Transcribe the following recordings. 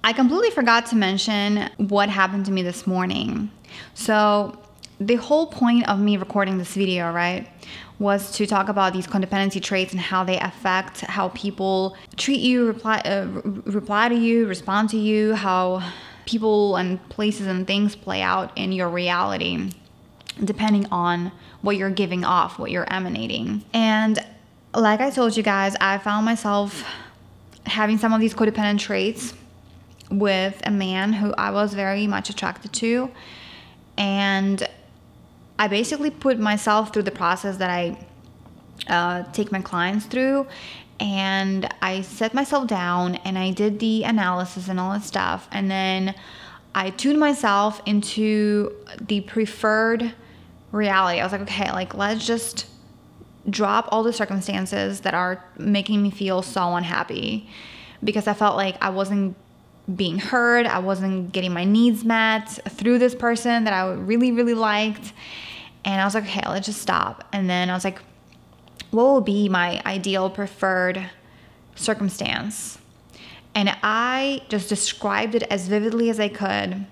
I completely forgot to mention what happened to me this morning. So the whole point of me recording this video, right, was to talk about these codependency traits and how they affect how people treat you, reply to you, respond to you, how people and places and things play out in your reality, depending on what you're giving off, what you're emanating. And like I told you guys, I found myself having some of these codependent traits with a man who I was very much attracted to. And I basically put myself through the process that I take my clients through. And I set myself down and I did the analysis and all that stuff. And then I tuned myself into the preferred reality. I was like, okay, like let's just drop all the circumstances that are making me feel so unhappy, because I felt like I wasn't being heard. I wasn't getting my needs met through this person that I really, really liked. And I was like, okay, let's just stop. And then I was like, what will be my ideal preferred circumstance? And I just described it as vividly as I could.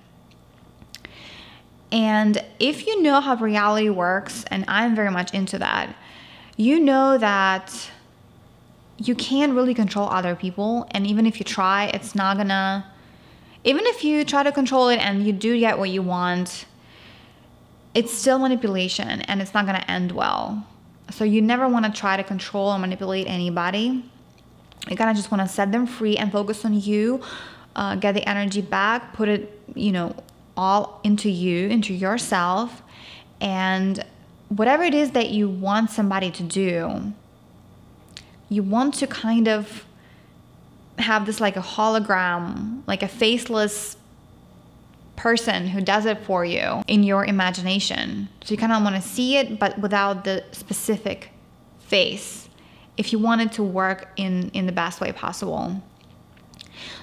And if you know how reality works, and I'm very much into that, you know that you can't really control other people. And even if you try, it's not gonna, even if you try to control it and you do get what you want, it's still manipulation and it's not gonna end well. So you never wanna try to control or manipulate anybody. You kind of just wanna set them free and focus on you, get the energy back, put it, all into you, into yourself. And whatever it is that you want somebody to do, you want to kind of have this like a hologram, like a faceless person who does it for you in your imagination. So you kind of want to see it, but without the specific face, if you want it to work in the best way possible.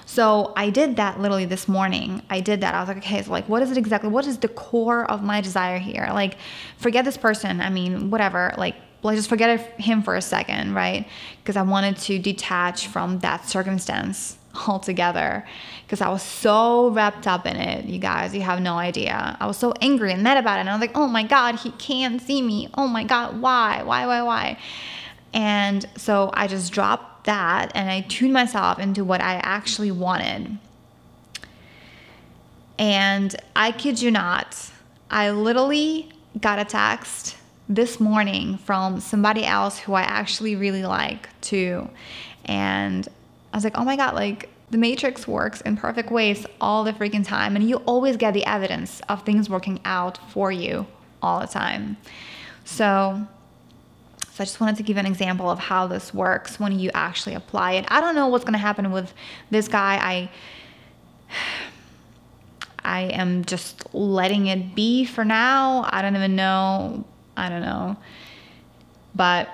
So I did that literally this morning. I did that. I was like, okay, so like, what is it exactly? What is the core of my desire here? Like, forget this person. I mean, whatever, like, let's just forget him for a second, right? Because I wanted to detach from that circumstance altogether, because I was so wrapped up in it. You guys, you have no idea. I was so angry and mad about it. And I was like, oh my God, he can't see me. Oh my God, why? And so I just dropped that and I tuned myself into what I actually wanted. And I kid you not, I literally got a text this morning from somebody else who I actually really like too. And I was like, oh my God, like the matrix works in perfect ways all the freaking time. And you always get the evidence of things working out for you all the time. So I just wanted to give an example of how this works when you actually apply it. I don't know what's going to happen with this guy. I am just letting it be for now. I don't even know. I don't know. But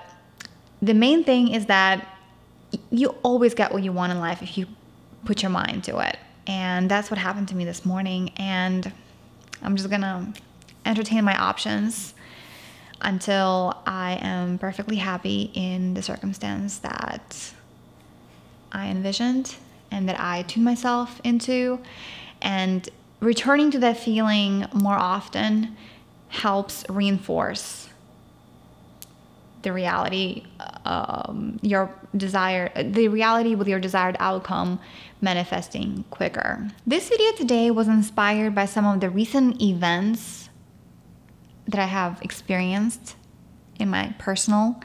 the main thing is that you always get what you want in life if you put your mind to it. And that's what happened to me this morning. And I'm just going to entertain my options until I am perfectly happy in the circumstance that I envisioned and that I tuned myself into. And returning to that feeling more often helps reinforce the reality, the reality with your desired outcome manifesting quicker. This video today was inspired by some of the recent events that I have experienced in my personal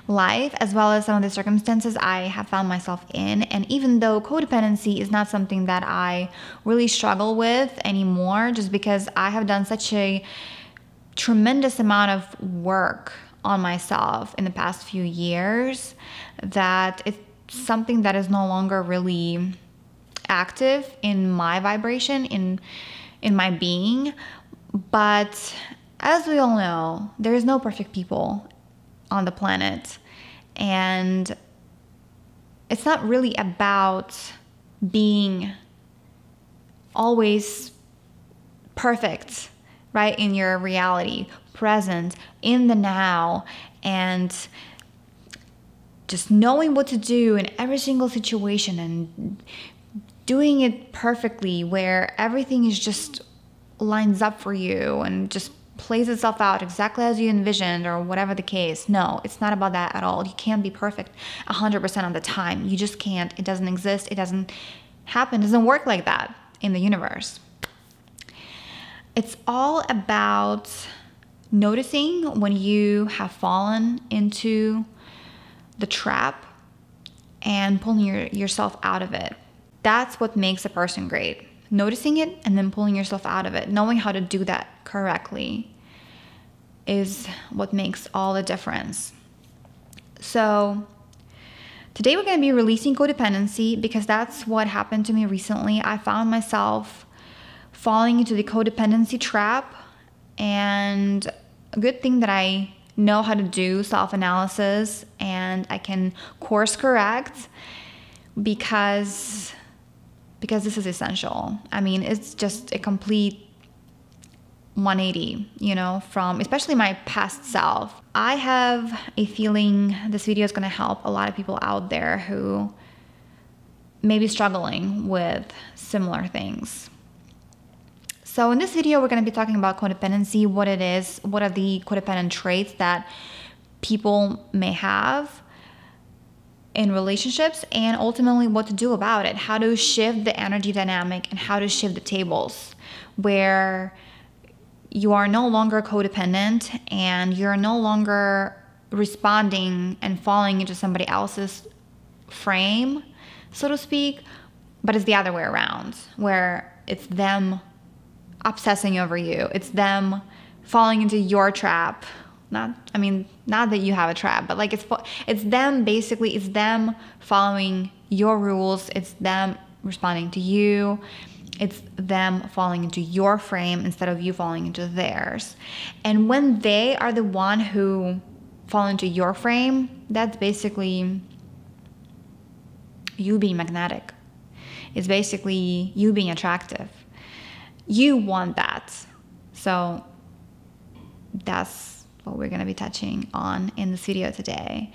life, as well as some of the circumstances I have found myself in. And even though codependency is not something that I really struggle with anymore, just because I have done such a tremendous amount of work on myself in the past few years, that it's something that is no longer really active in my vibration, in my being. But as we all know, there is no perfect people on the planet. And it's not really about being always perfect, right? In your reality, present, in the now, and just knowing what to do in every single situation and doing it perfectly where everything is just lines up for you and just plays itself out exactly as you envisioned or whatever the case. No, it's not about that at all. You can't be perfect 100% of the time. You just can't. It doesn't exist. It doesn't happen. It doesn't work like that in the universe. It's all about noticing when you have fallen into the trap and pulling yourself out of it. That's what makes a person great. Noticing it and then pulling yourself out of it. Knowing how to do that correctly is what makes all the difference. So today we're going to be releasing codependency because that's what happened to me recently. I found myself falling into the codependency trap, and a good thing that I know how to do self-analysis and I can course correct because this is essential. I mean, it's just a complete 180, from especially my past self. I have a feeling this video is going to help a lot of people out there who may be struggling with similar things. So in this video, we're going to be talking about codependency, what it is, what are the codependent traits that people may have in relationships, and ultimately what to do about it, how to shift the energy dynamic and how to shift the tables where you are no longer codependent and you're no longer responding and falling into somebody else's frame, so to speak, but it's the other way around, where it's them obsessing over you. It's them falling into your trap. Not that you have a trap, but like it's them basically. It's them following your rules. It's them responding to you. It's them falling into your frame instead of you falling into theirs. And when they are the one who fall into your frame, that's basically you being magnetic. It's basically you being attractive. You want that. So that's what we're going to be touching on in this video today.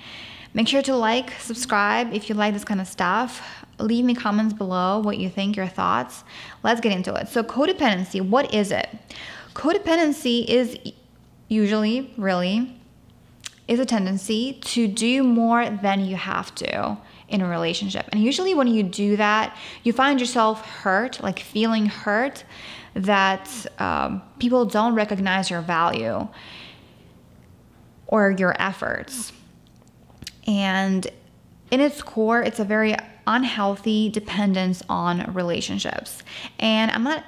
Make sure to like, subscribe if you like this kind of stuff. Leave me comments below what you think, your thoughts. Let's get into it. So codependency, what is it? Codependency is usually, really, is a tendency to do more than you have to in a relationship. And usually when you do that, you find yourself hurt, like feeling hurt, that people don't recognize your value or your efforts. And in its core, it's a very unhealthy dependence on relationships. And I'm not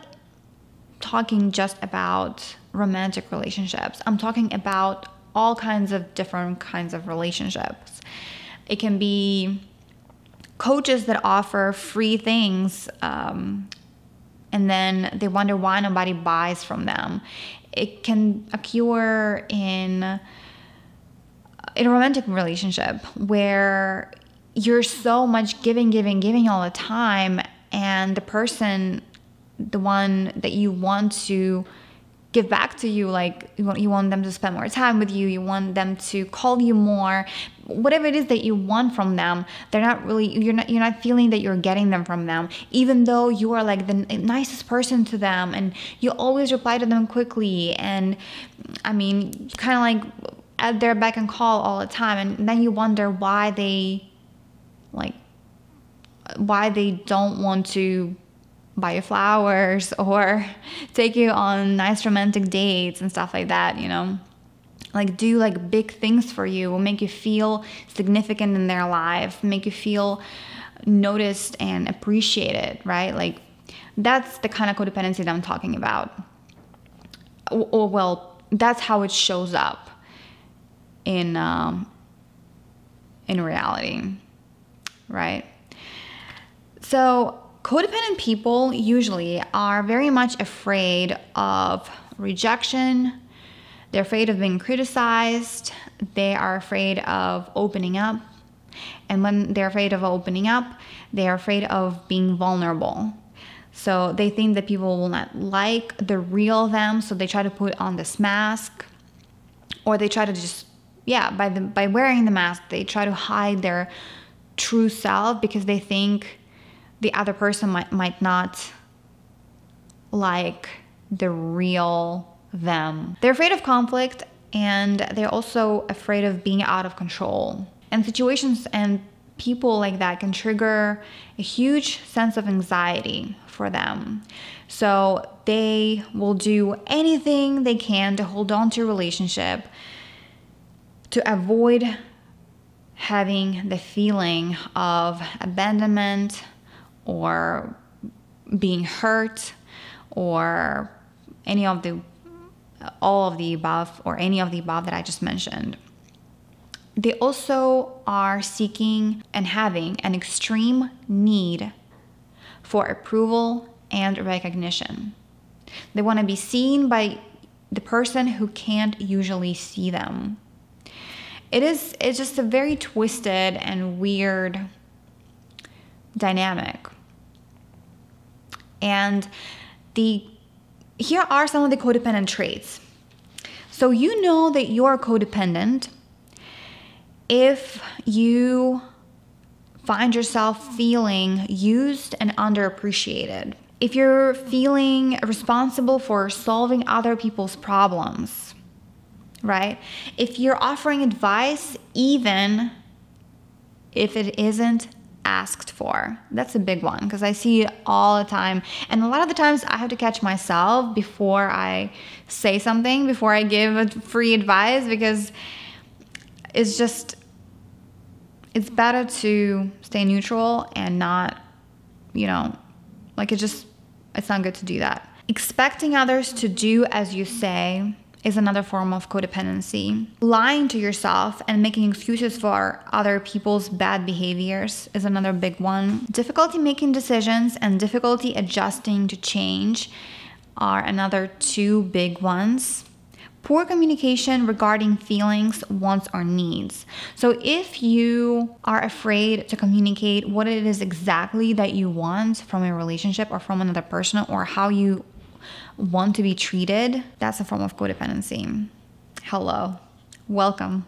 talking just about romantic relationships. I'm talking about all kinds of different kinds of relationships. It can be coaches that offer free things, and then they wonder why nobody buys from them. It can occur in a romantic relationship where you're so much giving all the time, and the person, the one that you want to give back to you, like you want them to spend more time with you, you want them to call you more, whatever it is that you want from them, they're not really, you're not feeling that you're getting them from them, even though you are like the nicest person to them and you always reply to them quickly, and kind of like at their beck and call all the time, and then you wonder why they don't want to buy you flowers or take you on nice romantic dates and stuff like that, like do like big things for you, will make you feel significant in their life, make you feel noticed and appreciated, right? Like that's the kind of codependency that I'm talking about. Or well, that's how it shows up in reality, right? So codependent people usually are very much afraid of rejection. They're afraid of being criticized. They are afraid of opening up. And when they're afraid of opening up, they're afraid of being vulnerable. So they think that people will not like the real them, so they try to put on this mask, or they try to just, by wearing the mask, they try to hide their true self because they think the other person might not like the real them. They're afraid of conflict, and they're also afraid of being out of control. And situations and people like that can trigger a huge sense of anxiety for them. So they will do anything they can to hold on to a relationship, to avoid having the feeling of abandonment or being hurt or all of the above, or any of the above that I just mentioned. They also are seeking and having an extreme need for approval and recognition. They want to be seen by the person who can't usually see them. It's just a very twisted and weird dynamic. And here are some of the codependent traits. So you know that you're codependent if you find yourself feeling used and underappreciated. If you're feeling responsible for solving other people's problems, right? If you're offering advice even if it isn't asked for. That's a big one, because I see it all the time. And a lot of the times I have to catch myself before I say something, before I give free advice, because it's better to stay neutral and not, it's not good to do that. Expecting others to do as you say is another form of codependency. Lying to yourself and making excuses for other people's bad behaviors is another big one. Difficulty making decisions and difficulty adjusting to change are another two big ones. Poor communication regarding feelings, wants, or needs. So if you are afraid to communicate what it is exactly that you want from a relationship or from another person, or how you want to be treated, that's a form of codependency. Hello, welcome.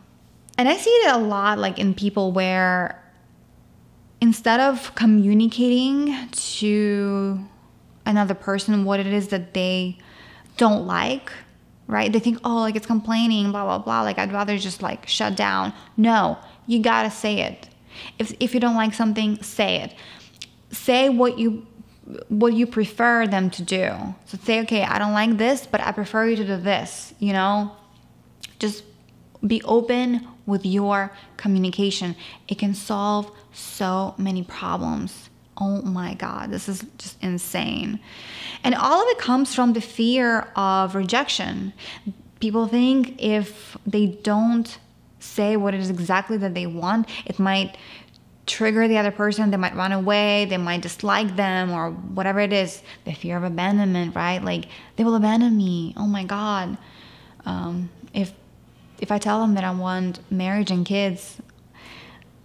And I see it a lot, like in people where instead of communicating to another person what it is that they don't like, right? They think, oh, like it's complaining, blah, blah, blah. Like I'd rather just like shut down. No, you gotta say it. If you don't like something, say it. Say what you prefer them to do. So say, okay, I don't like this, but I prefer you to do this, Just be open with your communication. It can solve so many problems. Oh my God, this is just insane. And all of it comes from the fear of rejection. People think if they don't say what it is exactly that they want, it might trigger the other person. They might run away, they might dislike them, or whatever it is. The fear of abandonment, right? Like, they will abandon me. Oh my God. If I tell them that I want marriage and kids,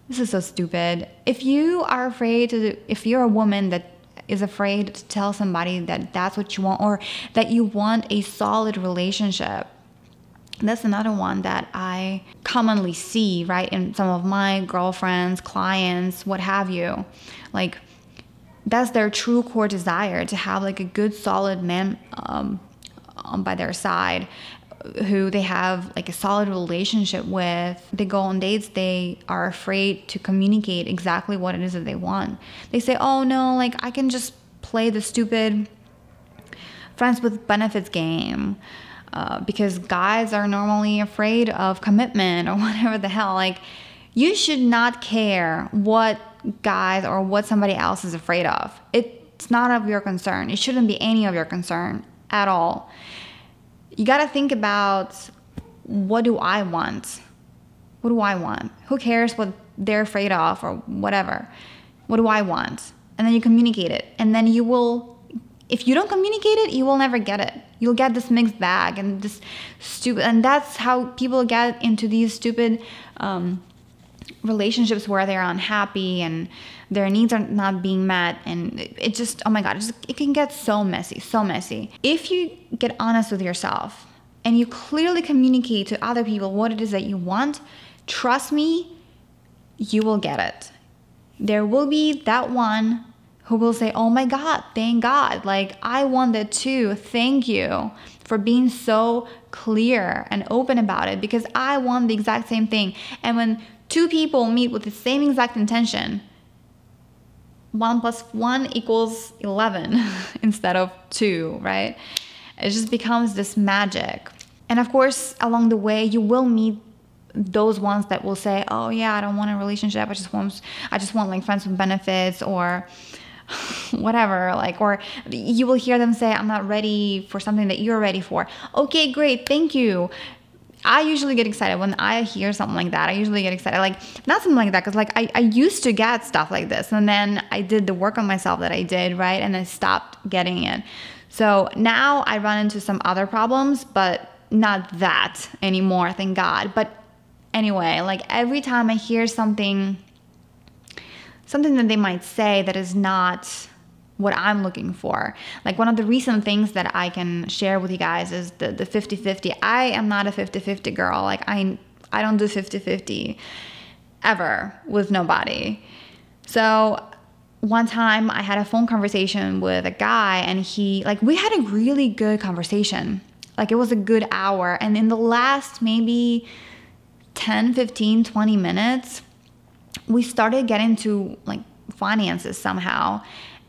this is so stupid. If you're a woman that is afraid to tell somebody that that's what you want, or that you want a solid relationship, that's another one that I commonly see, right, in some of my girlfriends, clients, what have you. Like, that's their true core desire, to have like a good, solid man by their side, who they have like a solid relationship with. They go on dates, they are afraid to communicate exactly what it is that they want. They say, oh no, like I can just play the stupid friends with benefits game. Because guys are normally afraid of commitment or whatever the hell. Like, you should not care what guys or what somebody else is afraid of. It's not of your concern. It shouldn't be any of your concern at all. You got to think about, what do I want? What do I want? Who cares what they're afraid of or whatever? What do I want? And then you communicate it. And then you will, if you don't communicate it, you will never get it. You'll get this mixed bag and this stupid, and that's how people get into these stupid relationships where they're unhappy and their needs are not being met, and it just, oh my God, it can get so messy, so messy. If you get honest with yourself and you clearly communicate to other people what it is that you want, trust me, you will get it. There will be that one who will say, oh my God, thank God. Like, I want that too. Thank you for being so clear and open about it, because I want the exact same thing. And when two people meet with the same exact intention, 1 + 1 = 11 instead of 2, right? It just becomes this magic. And of course, along the way, you will meet those ones that will say, oh yeah, I don't want a relationship. I just want like friends with benefits, or whatever, like, or you will hear them say, I'm not ready for something that you're ready for. Okay, great. Thank you. I usually get excited when I hear something like that. I usually get excited, like, not something like that, because like I used to get stuff like this, and then I did the work on myself that I did, right? And I stopped getting it. So now I run into some other problems, but not that anymore, thank God. But anyway, like, every time I hear something that they might say that is not what I'm looking for. Like, one of the recent things that I can share with you guys is the 50-50. I am not a 50-50 girl. Like, I don't do 50-50 ever with nobody. So one time I had a phone conversation with a guy, and we had a really good conversation. Like, it was a good hour. And in the last maybe 10, 15, 20 minutes, we started getting to like finances somehow.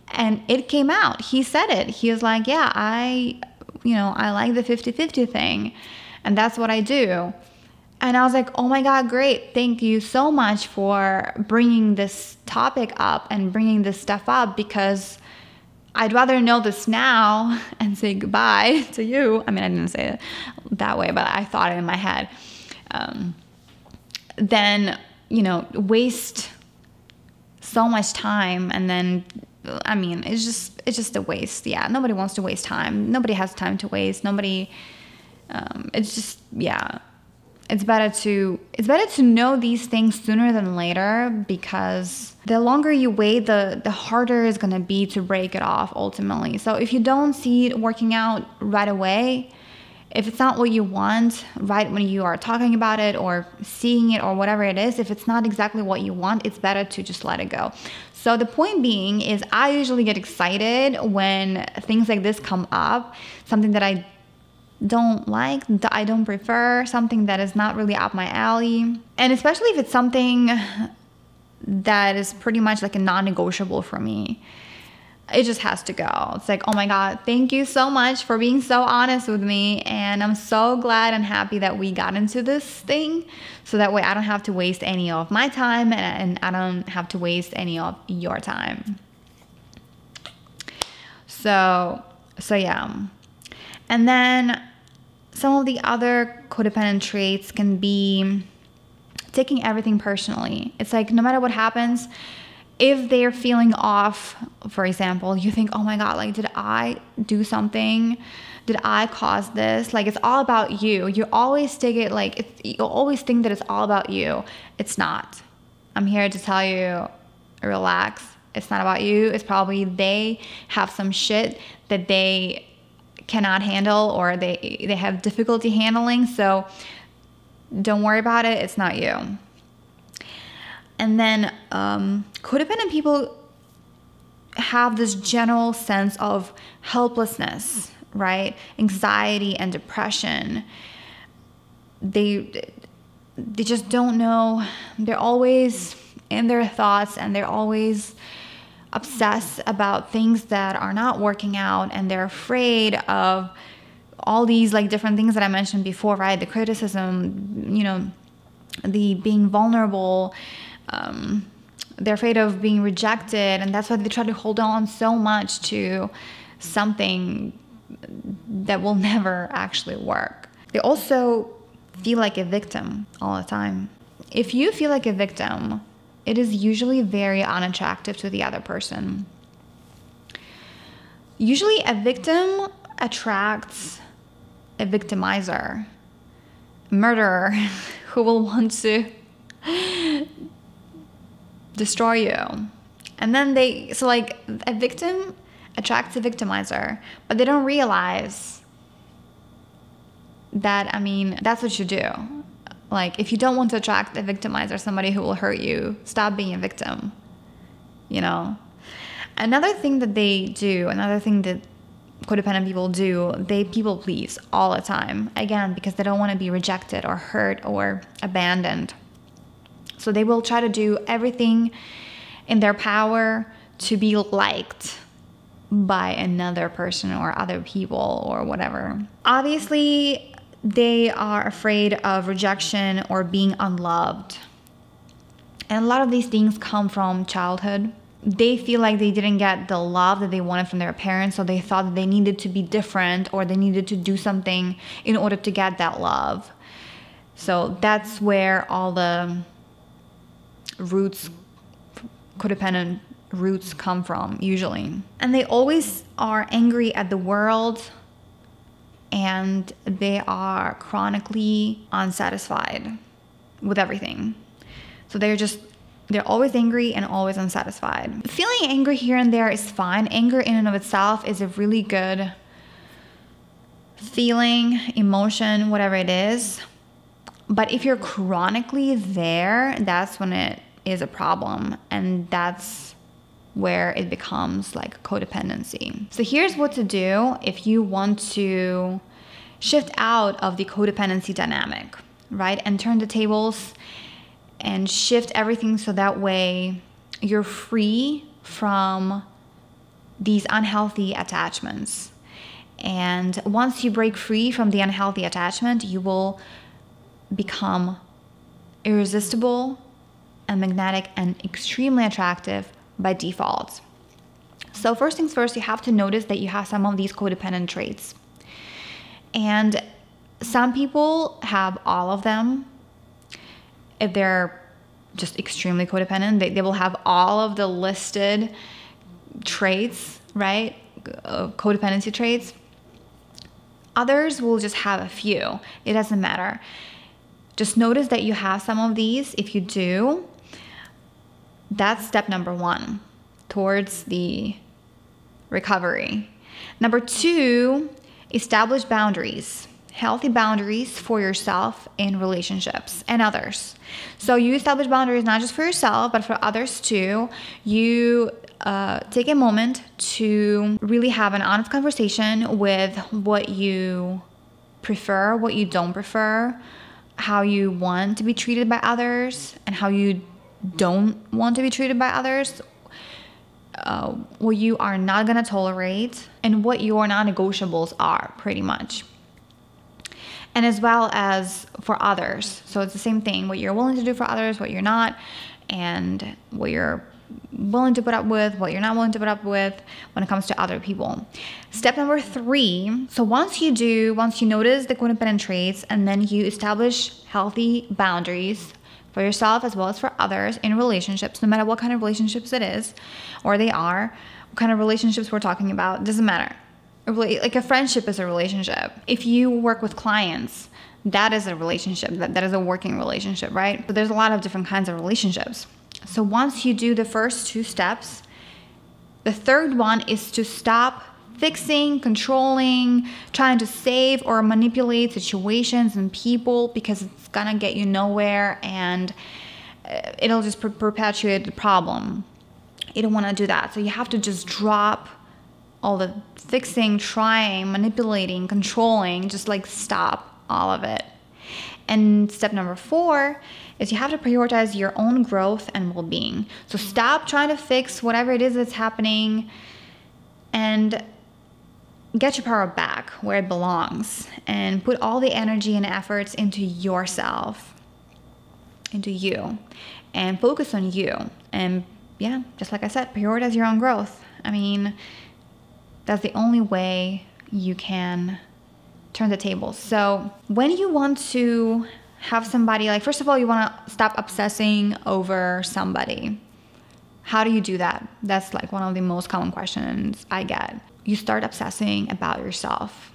And it came out. He said it. He was like, yeah, I like the 50-50 thing. And that's what I do. And I was like, oh my God, great. Thank you so much for bringing this topic up and bringing this stuff up, because I'd rather know this now and say goodbye to you. I mean, I didn't say it that way, but I thought it in my head. Than, waste so much time, and then, I mean, it's just a waste. Yeah, nobody wants to waste time. Nobody has time to waste. Nobody. It's just, yeah. It's better to know these things sooner than later, because the longer you wait, the harder it's gonna be to break it off ultimately. So if you don't see it working out right away, if it's not what you want right when you are talking about it or seeing it or whatever it is, if it's not exactly what you want, it's better to just let it go. So the point being is, I usually get excited when things like this come up, something that I don't like, that I don't prefer, something that is not really up my alley. And especially if it's something that is pretty much like a non-negotiable for me. It just has to go. It's like, oh my God, thank you so much for being so honest with me. And I'm so glad and happy that we got into this thing. So that way I don't have to waste any of my time, and I don't have to waste any of your time. So yeah. And then some of the other codependent traits can be taking everything personally. It's like, no matter what happens, if they're feeling off, for example, you think, oh my God, like, did I do something? Did I cause this? Like, it's all about you. You always take it like, you always think that it's all about you. It's not. I'm here to tell you, relax. It's not about you. It's probably they have some shit that they cannot handle, or they have difficulty handling. So don't worry about it. It's not you. And then codependent people have this general sense of helplessness, right? Anxiety and depression. They just don't know. They're always in their thoughts, and they're always obsessed about things that are not working out, and they're afraid of all these like different things that I mentioned before, right? The criticism, the being vulnerable. They're afraid of being rejected, and that's why they try to hold on so much to something that will never actually work. They also feel like a victim all the time. If you feel like a victim, it is usually very unattractive to the other person. Usually a victim attracts a victimizer, a murderer who will want to destroy you. And then a victim attracts a victimizer, but they don't realize that, I mean, that's what you do. Like, if you don't want to attract a victimizer, somebody who will hurt you, stop being a victim, Another thing that they do, another thing that codependent people do, they people please all the time. Again, because they don't want to be rejected or hurt or abandoned. So they will try to do everything in their power to be liked by another person or other people or whatever. Obviously, they are afraid of rejection or being unloved. And a lot of these things come from childhood. They feel like they didn't get the love that they wanted from their parents, so they thought that they needed to be different or they needed to do something in order to get that love. So that's where all the roots, codependent roots, come from usually. And they always are angry at the world, and they are chronically unsatisfied with everything. So they're always angry and always unsatisfied. Feeling angry here and there is fine. Anger in and of itself is a really good feeling, emotion, whatever it is. But if you're chronically there, that's when it is a problem. And that's where it becomes like codependency. So here's what to do if you want to shift out of the codependency dynamic, right? And turn the tables and shift everything so that way you're free from these unhealthy attachments. And once you break free from the unhealthy attachment, you will become irresistible and magnetic and extremely attractive by default. So first things first, you have to notice that you have some of these codependent traits. And some people have all of them. If they're just extremely codependent, they will have all of the listed traits, right? Codependency traits. Others will just have a few. It doesn't matter. Just notice that you have some of these. If you do, that's step number 1 towards the recovery. Number 2, establish boundaries. Healthy boundaries for yourself in relationships and others. So you establish boundaries not just for yourself, but for others too. You take a moment to really have an honest conversation with what you prefer, what you don't prefer, how you want to be treated by others, and how you don't want to be treated by others, what you are not going to tolerate, and what your non-negotiables are, pretty much. And as well as for others. So it's the same thing, what you're willing to do for others, what you're not, and what you're willing to put up with, what you're not willing to put up with when it comes to other people. Step number 3, so once you notice the codependent traits, and then you establish healthy boundaries for yourself as well as for others in relationships, no matter what kind of relationships it is, or they are, what kind of relationships we're talking about, doesn't matter. Like a friendship is a relationship. If you work with clients, that is a relationship. That is a working relationship, right? But there's a lot of different kinds of relationships. So once you do the first 2 steps, the third one is to stop fixing, controlling, trying to save or manipulate situations and people, because it's gonna get you nowhere and it'll just perpetuate the problem. You don't want to do that. So you have to just drop all the fixing, trying, manipulating, controlling, just like stop all of it. And step number 4 is you have to prioritize your own growth and well-being. So stop trying to fix whatever it is that's happening and get your power back where it belongs, and put all the energy and efforts into yourself, into you, and focus on you. And yeah, just like I said, prioritize your own growth. I mean, that's the only way you can turn the tables. So when you want to have somebody, like, first of all, you want to stop obsessing over somebody. How do you do that? That's like one of the most common questions I get. You start obsessing about yourself,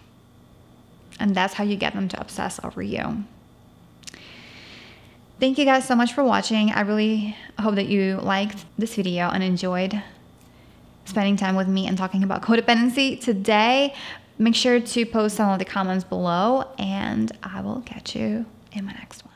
and that's how you get them to obsess over you. Thank you guys so much for watching. I really hope that you liked this video and enjoyed spending time with me and talking about codependency today. Make sure to post some of the comments below, and I will catch you in my next one.